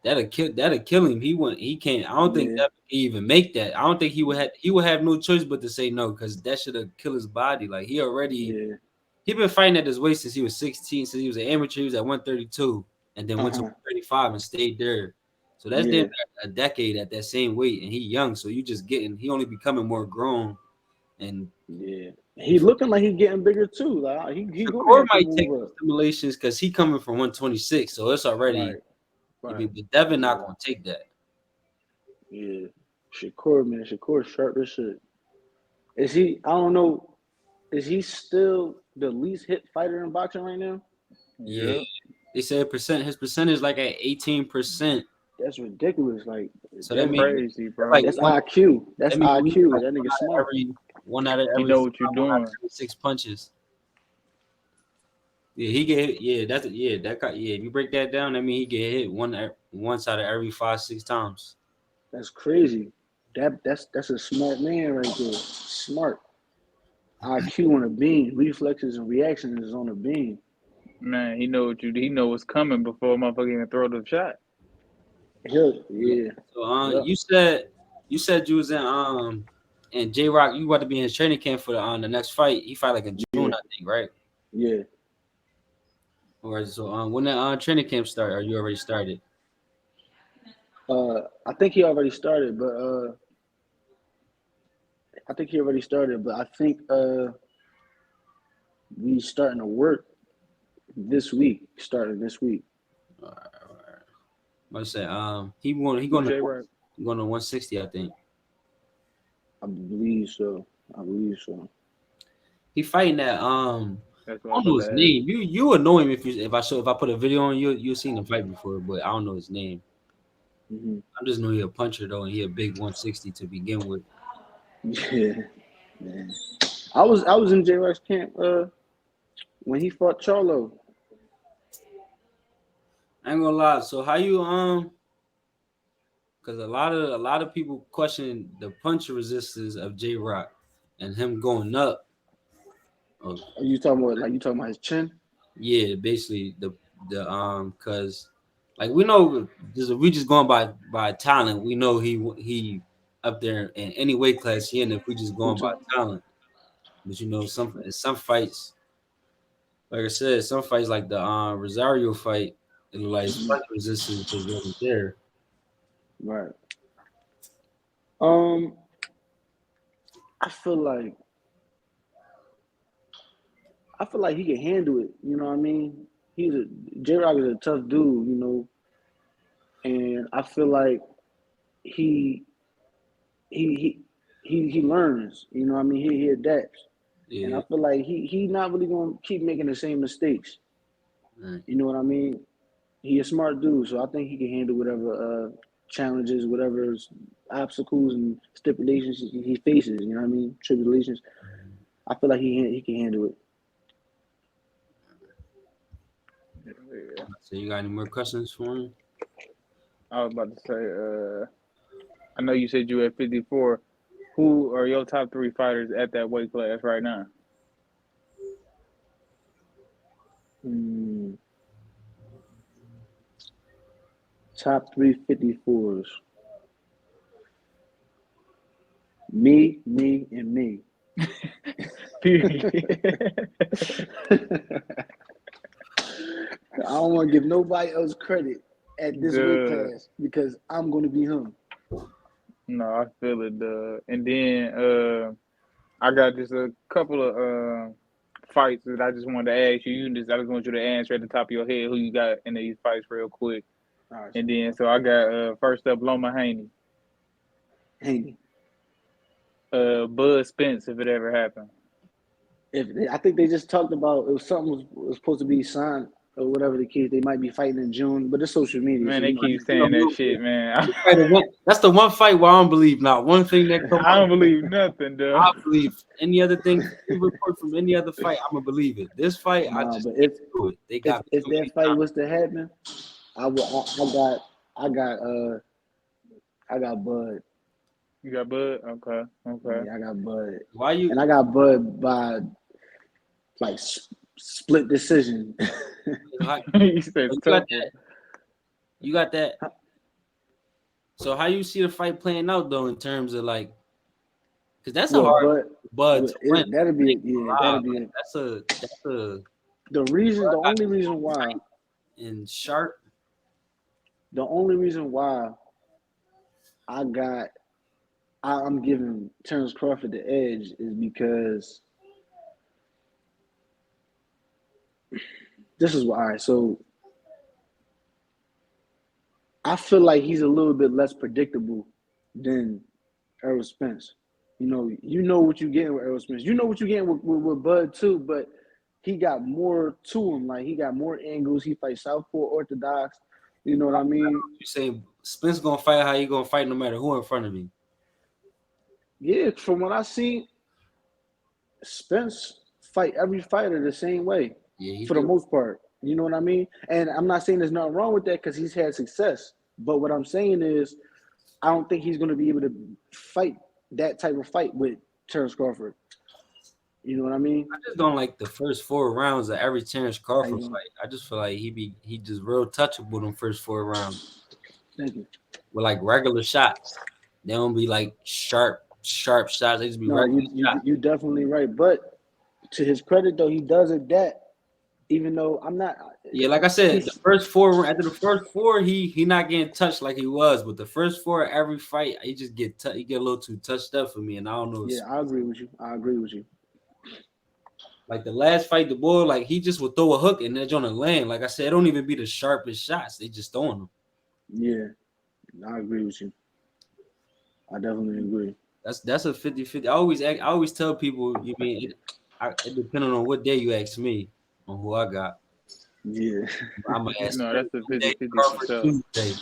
that'll kill him. He can't. I don't think Yeah, that he even make that. I don't think he would have no choice but to say no because that should have killed his body. Like yeah, he been fighting at this weight since he was 16. Since he was an amateur, he was at 132, and then went to uh-huh, 135 and stayed there. So that's damn yeah, near a decade at that same weight, and he young. So you just getting he only becoming more grown. And yeah. He if looking like he getting bigger too. Like he gonna Shakur have to might take move the up. stimulations because he coming from 126, so it's already. Right, I right. mean, but Devin not Yeah, gonna take that. yeah. Shakur, man, Shakur sharp as shit. Is he? I don't know. Is he still the least hit fighter in boxing right now? Yeah, Yeah. they said his percentage like at 18%. That's ridiculous. Like So that That's means that, crazy, that's bro. like that's one. IQ. That That's means he IQ. like That nigga smart. one out of You every know what you're one out of doing. every 6 punches. Yeah, he get hit. Yeah, yeah. If you break that down, that means he get hit once out of every 5 6 times. That's crazy. That's a smart man right there. Smart. IQ on a beam. Reflexes and reactions is on a beam. Man, he know what's coming before a motherfucker even throw the shot. Yeah. So Yep. you said you was in and J Rock, you about to be in his training camp for the next fight. He fight like in June, Yeah. I think, right? Yeah. Or so when that training camp start, or you already started? I think he already started, but I think we starting to work this week. Starting this week. Alright. I say he Who going to J Rock? 160, I think. I believe so. I believe so. He fighting that That's what I I'm don't know about to his ask. name. You would know him if I put a video on you seen him fight before, but I don't know his name. Hmm. I just know he a puncher though, and he a big 160 to begin with. Yeah, man. I was in J Rock's camp when he fought Charlo. I ain't gonna lie. So because a lot of people question the punch resistance of J Rock and him going up. Oh, Are you talking about like you talking about his chin? yeah, basically the because like we know just if we just going by talent, we know he up there in any weight class he in if we just You going by talk, talent. But some fights, like I said, some fights like the Rosario fight, and like his punch resistance just wasn't there. right. Um, I feel like he can handle it. You know what I mean? J Rock is a tough dude. You know, and I feel like he he he learns. You know what I mean? He adapts, and I Yeah, feel like he not really gonna keep making the same mistakes. right. You know what I mean? He a smart dude, so I think he can handle whatever challenges, whatever obstacles and stipulations he faces. You know what I mean? Tribulations. I feel like he can handle it. Yeah. So you got any more questions for him? I was about to say, I know you said you at 54. Who are your top three fighters at that weight class right now? Hmm. Top 354s. Me, and me. Period. I don't want to give nobody else credit at this weight Good. class because I'm going to be him. No, I feel it. And then I got just a couple of fights that I just wanted to ask you. I just want you to answer at the top of your head who you got in these fights real quick. All right, And so then so I got first up Loma Haney, Haney. Bud Spence if it ever happened. I think they just talked about it was something was supposed to be signed or whatever the case. They might be fighting in June, but it's social media, Man, so you they know. keep saying that shit, man. That's the one fight where I don't believe not one thing that come I up. don't believe nothing, duh. I believe any other thing, any report from any other fight, I'm gonna believe it. This fight, I Nah, just but can't do it. They got me if too that many fight times. was to happen, I would. I got I got Bud. You got Bud? Okay, okay. Yeah, I got Bud, Why and you? I got Bud by like split decision. How, You said you got tough one. that? You got that? So how you see the fight playing out though in terms of like, because that's a Well, hard but bud to win. that'll I be ain't yeah, gonna lie. that'll Like be that's a the Bud got only reason why, tight and sharp. the only reason why I got I'm giving Terrence Crawford the edge is because this is why. All right, so I feel like he's a little bit less predictable than Errol Spence. You know what you're getting with Errol Spence. You know what you're getting with Bud too, but he got more to him. Like he got more angles. He fights southpaw orthodox. You know what I mean? You say Spence gonna fight how you gonna fight no matter who in front of me. Yeah, from what I see, Spence fight every fighter the same way Yeah, he for the do. most part. You know what I mean? And I'm not saying there's nothing wrong with that because he's had success. But what I'm saying is, I don't think he's going to be able to fight that type of fight with Terrence Crawford. You know what I mean? I just don't like the first 4 rounds of every Terrence How you Crawford doing? fight. I just feel like he just real touchable in first 4 rounds Thank you. with like regular shots. They don't be like sharp shots. They just be No, regular shots. you definitely right. But to his credit, though, he does adapt. Even though I'm not, Yeah, like I said, the he's first four after the first four, he not getting touched like he was, but the first four every fight, he just he get a little too touched up for me, and I don't know. yeah. I agree with you. I agree with you. Like the last fight, the boy, like he just would throw a hook and that's on the land. Like I said, it don't even be the sharpest shots; they just throwing them. Yeah, I agree with you. I definitely agree. That's a 50-50. I always tell people, you mean it depending on what day you ask me on who I got. Yeah. I'm gonna ask No, you that's a Monday, 50-50 for Crawford sure. Tuesday,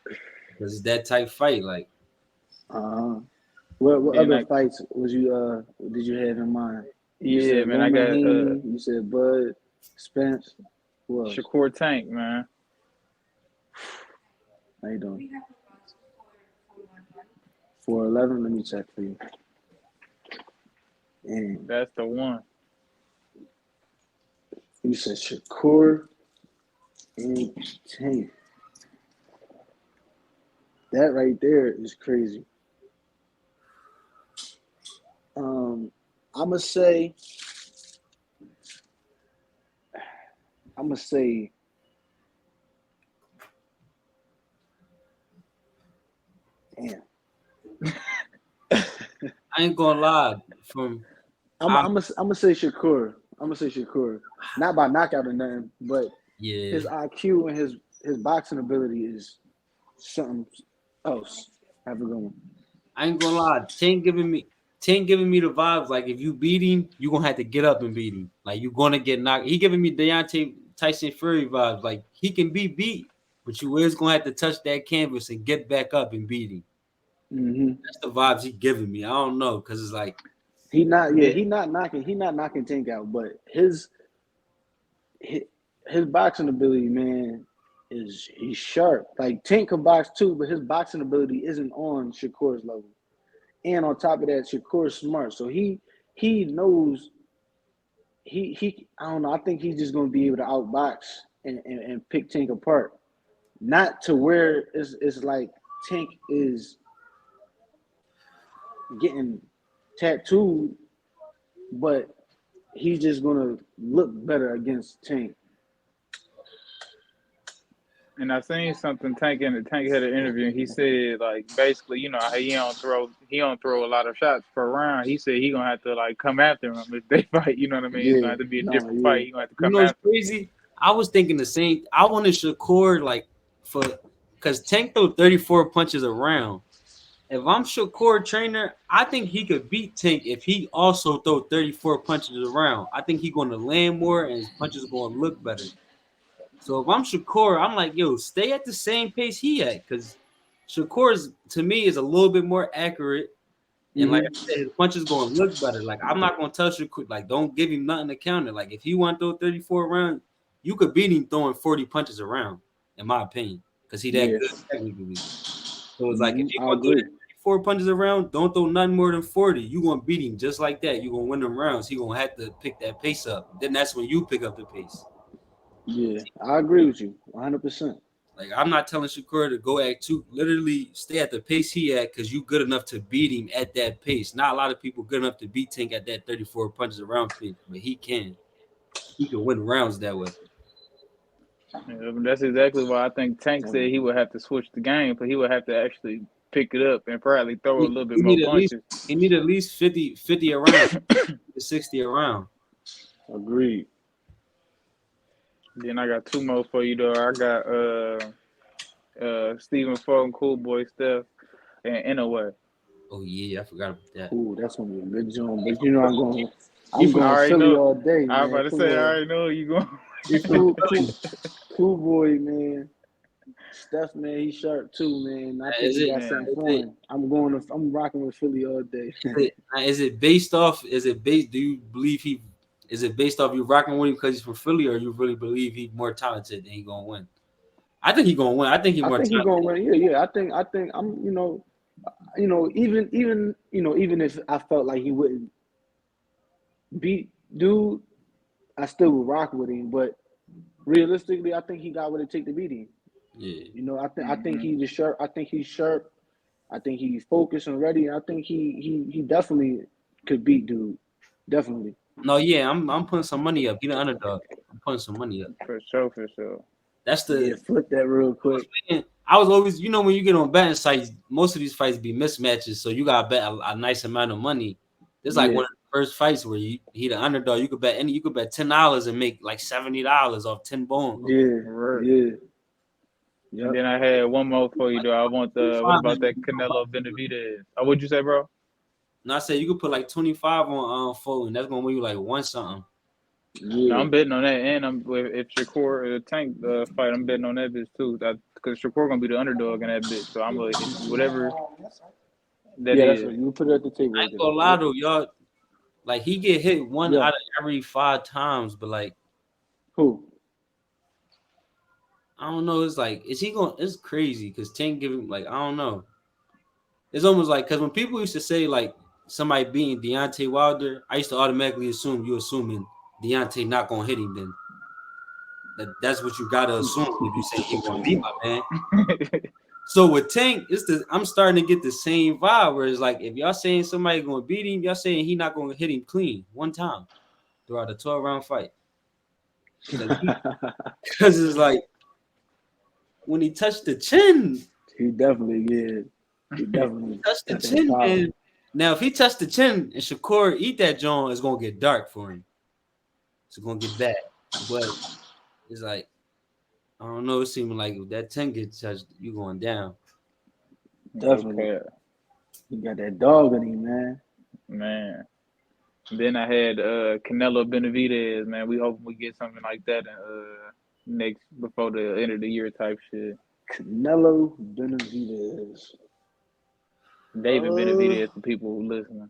because it's that type fight. Like Uh-huh. What Then other I, fights was you did you have in mind? You yeah, said man, I Loma got Haney. You said Bud Spence. Who else? Shakur Tank, man. How you doing? 4'11". Let me check for you. And That's the one. you said Shakur and Tank. That right there is crazy. I'ma say, I'ma say, damn. I ain't gonna lie. From I'm I'm I'm gonna I'm gonna say Shakur. I'm gonna say Shakur. Not by knockout or nothing, but yeah. his IQ and his boxing ability is something else. Have a good one. I ain't gonna lie. Tank giving me the vibes like if you beat him, you gonna have to get up and beat him. Like you gonna get knocked. He giving me Deontay Tyson Fury vibes. Like he can be beat, but you is gonna have to touch that canvas and get back up and beat him. Mm-hmm. That's the vibes he giving me. I don't know because it's like Yeah, yeah, he not knocking Tank out, but his, his boxing ability, man, he's sharp. Like Tank can box too, but his boxing ability isn't on Shakur's level. And on top of that, Shakur's smart, so he knows he I don't know. I think he's just gonna be able to outbox and pick Tank apart. Not to where it's like Tank is getting tattooed, but he's just gonna look better against Tank. And I seen something Tank had an interview and he said like basically, you know, how he don't throw a lot of shots per round. He said he gonna have to like come after him if they fight, you know what I mean? It's Yeah, gonna have to be a no, different fight. yeah. He gonna have to you come know it's after him. crazy. I was thinking the same. I wanted Shakur like for because Tank threw 34 punches around. If I'm Shakur trainer, I think he could beat Tank if he also throw 34 punches around. I think he's going to land more and his punches going to look better. So if I'm Shakur, I'm like, yo, stay at the same pace he at because Shakur's to me is a little bit more accurate. And like I Mm-hmm. said, his punches going to look better. Like I'm not going to tell Shakur, like don't give him nothing to counter. Like if he want to throw 34 around, you could beat him throwing 40 punches around, in my opinion, because he that Yeah. good technically. So it's like if Mm-hmm. you I gonna throw agree. that 34 punches around, don't throw nothing more than 40. You gonna beat him just like that. You gonna win them rounds. He gonna have to pick that pace up. Then that's when you pick up the pace. Yeah, I agree with you 100%. Like I'm not telling Shakur to go at two, literally stay at the pace he at because you good enough to beat him at that pace. Not a lot of people good enough to beat Tank at that 34 punches around pace, but he can. He can win rounds that way. Yeah, but that's exactly why I think Tank said he would have to switch the game, but he would have to actually pick it up and probably throw a He, little bit he more need at least punches. he need at least 50 around, 60 around. Agreed. Then I got two more for you though. I got Stephen Fulton, Cool Boy Steph, and in a way. Oh yeah, I forgot about that. Ooh, that's gonna be a good joint. He But from you know, I'm Philly. going, He I'm from I going already Philly know. all day, I was man. about to Come say, I on, already know you going. he from cool, Philly. cool boy, man. Steph, man, he's sharp too, man. I think Is he it got Man, something is for it him. I'm rocking with Philly all day. is it based off? Is it based? Do you believe he? Is it based off you rocking with him because he's from Philly, or you really believe he's more talented and he gonna win? I think he gonna win. I think he's I more think he talented. gonna win. Yeah. I think I'm, even if I felt like he wouldn't beat dude, I still would rock with him. But realistically, I think he got what it take to beat him. Yeah. I think hmm he's sharp. I think he's sharp. I think he's focused and ready. I think he definitely could beat dude. Definitely. No, yeah, I'm putting some money up. He the underdog. I'm putting some money up. for sure, for sure. That's Yeah, the flip that real quick. I was always, when you get on betting sites, most of these fights be mismatches, so you gotta bet a nice amount of money. This is like Yeah, one of the first fights where he the underdog. You could bet $10 and make like $70 off 10 bone. yeah, Right. yeah. And Yep. then I had one more for you though. I want the what 25 about and that Canelo Benavidez? Oh, what'd you say, bro? and I said you could put like 25 on full, and that's gonna win you like one something. No, Yeah. I'm betting on that, and I'm if Shakur Tank fight, I'm betting on that bitch too. Because Shakur gonna be the underdog in that bitch, so I'm gonna whatever that Yeah, that's is. right. You put it at the table I right ain't there. gonna lie Yep. though, y'all. Like he get hit one Yeah. out of every 5 times, but like Who? I don't know. It's like is he going? It's crazy because Tank give him like I don't know. It's almost like because when people used to say like somebody beating Deontay Wilder, I used to automatically assume you assuming Deontay not gonna hit him. Then that's what you gotta assume if you say he gonna beat my man. So with Tank, I'm starting to get the same vibe where it's like if y'all saying somebody gonna beat him, y'all saying he not gonna hit him clean one time throughout a 12-round fight. Cause it's like when he touched the chin, he definitely did. He definitely touched the got that chin, power. man. Now if he touched the chin and Shakur eat that joint, it's gonna get dark for him. It's gonna get bad. But it's like I don't know. It seems like if that 10 gets touched, you going down. Definitely. Okay, He got that dog in him, man. man. Then I had Canelo Benavidez, man. We hope we get something like that next before the end of the year type shit. Canelo Benavidez. David Benavidez for people who listening.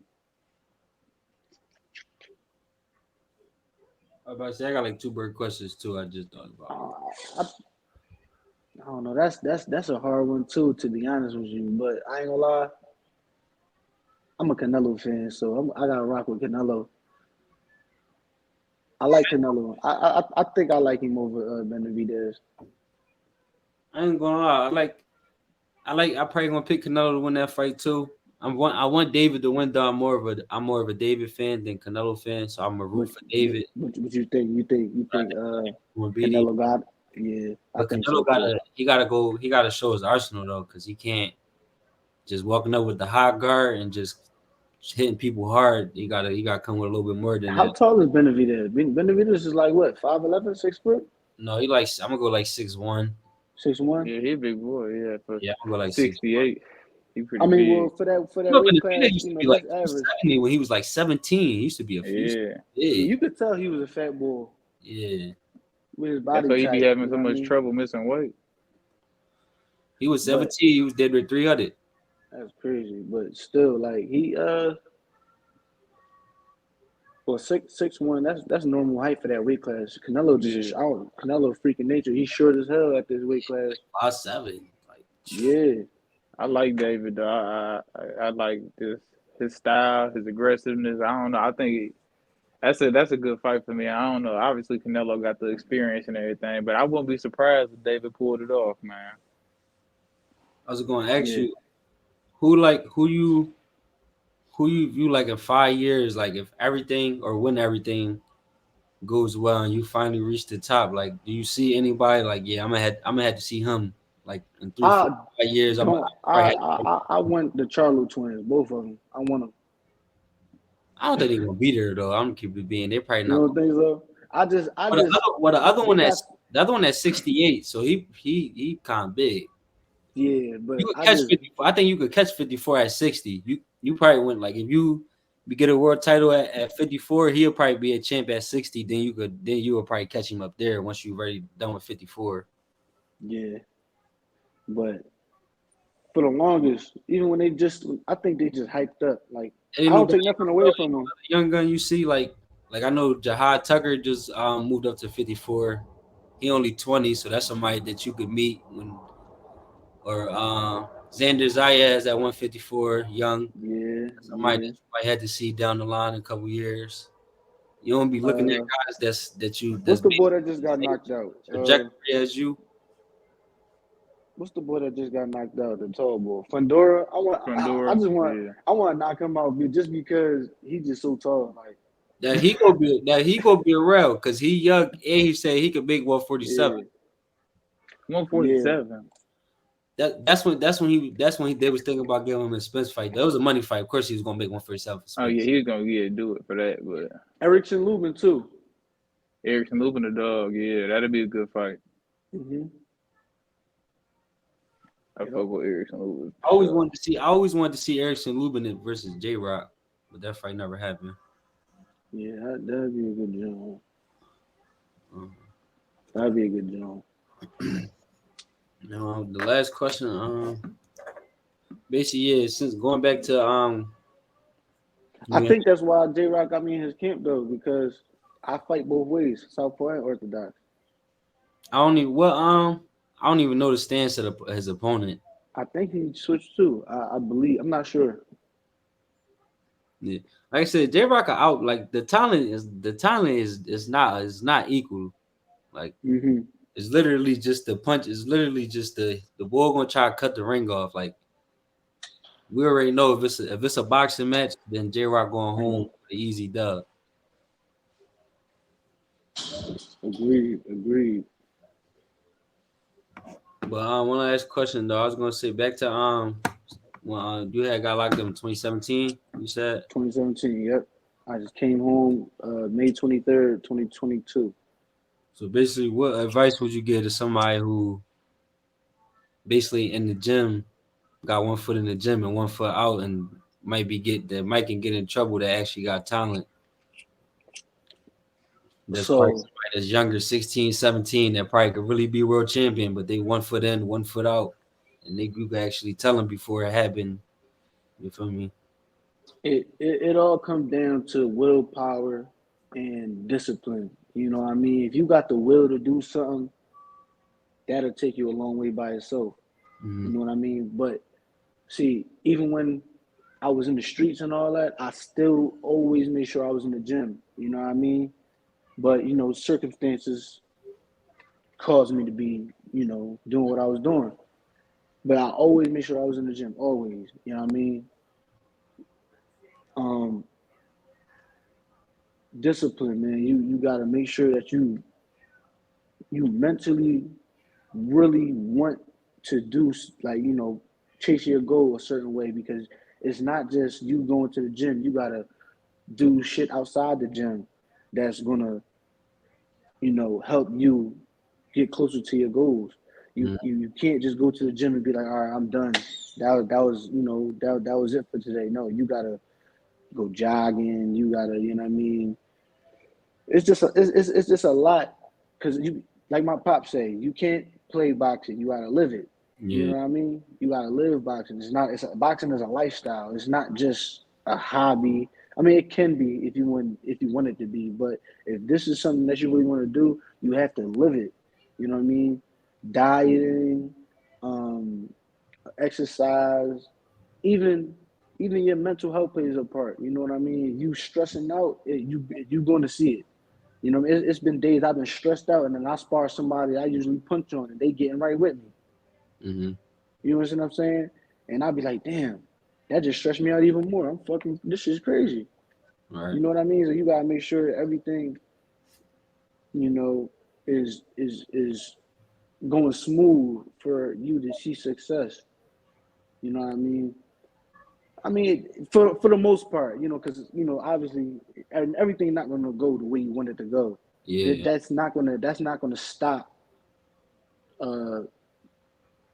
I was about to say I got like two bird questions too. I just thought about. I don't know. That's a hard one too, to be honest with you. But I ain't gonna lie. I'm a Canelo fan, so I gotta rock with Canelo. I like Canelo. I think I like him over Benavidez. I ain't gonna lie. I probably gonna pick Canelo to win that fight too. I want David to win though. I'm more of a David fan than Canelo fan, so I'm a root What for what David. what you think? You think Will beat him. Canelo got? Yeah, I But think so Canelo too. he gotta show his arsenal though, because he can't just walking up with the high guard and just hitting people hard. He gotta come with a little bit more than How that. tall is Benavidez? Benavidez is like what, 5'11", 6 foot, No, I'm gonna go like 6'1". 6'1". Yeah, he a big boy. Yeah, for Yeah, I'm gonna go like 6'1". 68, he I pretty mean, well, big. for that No, weight Benavidez class, used to be like that's average. 270 when he was like 17. He used to be Yeah, Yeah, big. you could tell he was a fat boy Yeah. with his that's body why he be type. having You so know what I much mean? trouble missing weight. He was But 17, he was dead with 300. that's crazy. But still, like he well, 6'1". That's normal height for that weight class. Canelo just Yeah, out. Canelo freaking nature. He's short as hell at this weight class. 5'7". Like Yeah. I like David though. I like this his style, his aggressiveness. I don't know. I think that's a good fight for me. I don't know. Obviously, Canelo got the experience and everything, but I wouldn't be surprised if David pulled it off, man. I was gonna ask Yeah. you who you view like in 5 years, like if everything or when everything goes well and you finally reach the top, like do you see anybody like yeah, I'm gonna have to see him like in three, I 4, 5 years. I don't. probably have to, I want the Charlo twins, both of them. I want them. I don't think they're gonna be there though. I'm gonna keep it being. They're probably You not don't gonna. think so? I But the just other, well, they got. the other one that's 68, so he kind of big. Yeah, You but could I catch just 54. I think you could catch 54 at 60. You probably went like if you get a world title at 54, he'll probably be a champ at 60. Then you will probably catch him up there once you already done with 54. yeah, but for the longest, even when I think they just hyped up. Like I Ain't don't nobody take nothing bro, away from them. young gun you see like I know Jahad Tucker just moved up to 54. He only 20, so that's somebody that you could meet when or Xander Zayas at 154, young. Yeah, Somebody that yeah. you might have to see down the line in a couple years. You don't be looking at Uh, guys that's what's the boy basically that just got the knocked out? same trajectory as you. What's the boy that just got knocked out? The tall boy, Fundora. I Fundora, just want, yeah. I want to knock him out, just because he's just so tall. Like, That he gonna be around because he young and he said he could make 147. yeah, yeah. 147. That's when they was thinking about giving him a Spence fight. That was a money fight. Of course he was gonna make 147 for Oh yeah, Spence. he was gonna do it for that. But Erickson Lubin too. Erickson Lupin the dog, yeah, that'd be a good fight. Mm-hmm. I You know, fuck with Erickson Lupin I for always sure. wanted to see I always wanted to see Erickson Lubin versus J Rock, but that fight never happened. yeah, that'd be a good job. Um, That'd be a good job. the last question, basically, yeah, since going back to I we, think that's why J Rock got me in his camp though, because I fight both ways, Southpaw and Orthodox. I don't even know the stance of his opponent. I think he switched too. I believe. I'm not sure. Yeah, like I said, J Rock out. Like the talent is not equal. Like Hmm. it's literally just the punch. It's literally just the boy gonna try to cut the ring off. Like we already know if it's a boxing match, then J Rock going home with the easy dub. Agreed. Agreed. But one last question though, I was gonna say back to when you had got locked up in 2017. You said 2017. Yep. I just came home May 23rd, 2022. so. Basically, what advice would you give to somebody who basically in the gym got one foot in the gym and one foot out and might can get in trouble that actually got talent? That's probably So somebody that's younger, 16, 17, that probably could really be world champion, but they one foot in, one foot out. And you could actually tell them before it happened. You feel me? it all comes down to willpower and discipline. You know what I mean? If you got the will to do something, that'll take you a long way by itself. Mm-hmm. You know what I mean? But see, even when I was in the streets and all that, I still always made sure I was in the gym. You know what I mean? But circumstances caused me to be, doing what I was doing. But I always made sure I was in the gym, always. You know what I mean? Um, Discipline, man. You gotta make sure that you mentally really want to do, like, chase your goal a certain way, because it's not just you going to the gym. You gotta do shit outside the gym that's gonna, help you get closer to your goals. You can't just go to the gym and be like, all right, I'm done. That was it for today. No, you gotta go jogging. You gotta, you know what I mean. It's just a lot, because you, like my pop say, you can't play boxing. You gotta live it. You Yeah, know what I mean? You gotta live boxing. Boxing is a lifestyle. It's not just a hobby. I mean, it can be if you want it to be, but if this is something that you really want to do, you have to live it. You know what I mean? Dieting, um, exercise, even even your mental health plays a part. You know what I mean? You stressing out, you going to see it. It's been days I've been stressed out, and then I spar somebody I usually punch on, and they getting right with me. mm-hmm. You know what I'm saying? And I'd be like, damn, that just stressed me out even more. I'm fucking, this is crazy. Right. You know what I mean? So you gotta make sure everything, you know, is going smooth for you to see success. You know what I mean? I mean, for the most part, because obviously, and everything not gonna go the way you want it to go. Yeah. That's not gonna stop uh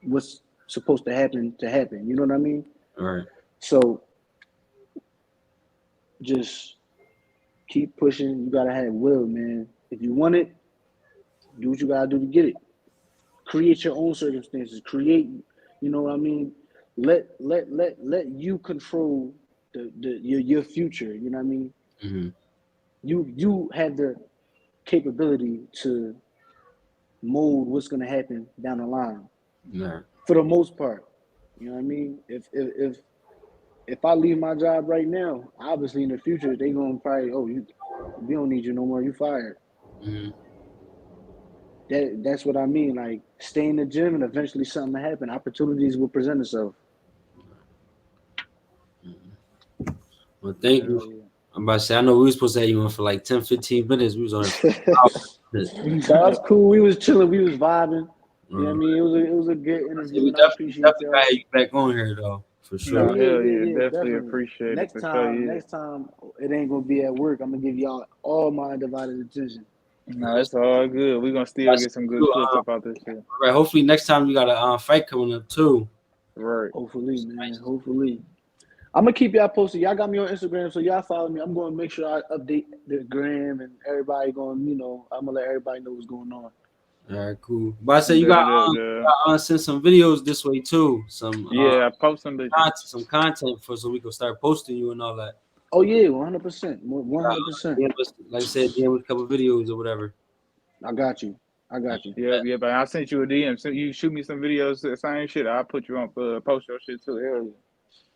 what's supposed to happen to happen. You know what I mean? Right. So just keep pushing. You gotta have will, man. If you want it, do what you gotta do to get it. Create your own circumstances. Create, you know what I mean? Let you control your future. You know what I mean? Mm-hmm. You have the capability to mold what's gonna happen down the line. Right. For the most part. You know what I mean? If I leave my job right now, obviously in the future they gonna probably, oh, we don't need you no more, you fired. Mm-hmm. That's what I mean. Like, stay in the gym and eventually something will happen. Opportunities will present itself. Well, thank you. Hell yeah. I'm about to say, I know we were supposed to have you on for like 10, 15 minutes. We was on it for hours. That's cool. We was chilling, we was vibing. You know what I Uh, mean? It was a good we interview, and I appreciate definitely y'all. got you back on here though, for Oh No, sure. yeah, hell yeah, yeah, yeah, definitely definitely. appreciate it Next for sure. time, Yeah, next time it ain't gonna be at work. I'm gonna give y'all all my undivided attention. no, it's all good. We gonna still That's get some good true. clips up out this shit. All right. Hopefully next time you got a fight coming up too. Right. Hopefully, man. Hopefully. I'm gonna keep y'all posted. Y'all got me on Instagram, so y'all follow me. I'm gonna make sure I update the gram, and everybody going. I'm gonna let everybody know what's going on. All right, cool. But I say you got Bet up, yeah. send some videos this way too. Some Yeah, I post some bitches. content for so we can start posting you and all that. Oh yeah, 100%, 100%. Like I said, DM with a couple videos or whatever. I got you. I got you. Yeah, but I sent you a DM. So you shoot me some videos, the same shit. I'll put you on, post your shit too. Hell yeah.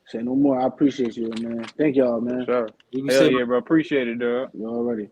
Say no more. I appreciate you, man. Thank y'all, For man. sure. You be Hell safe. yeah, bro. Appreciate it, dog. You already.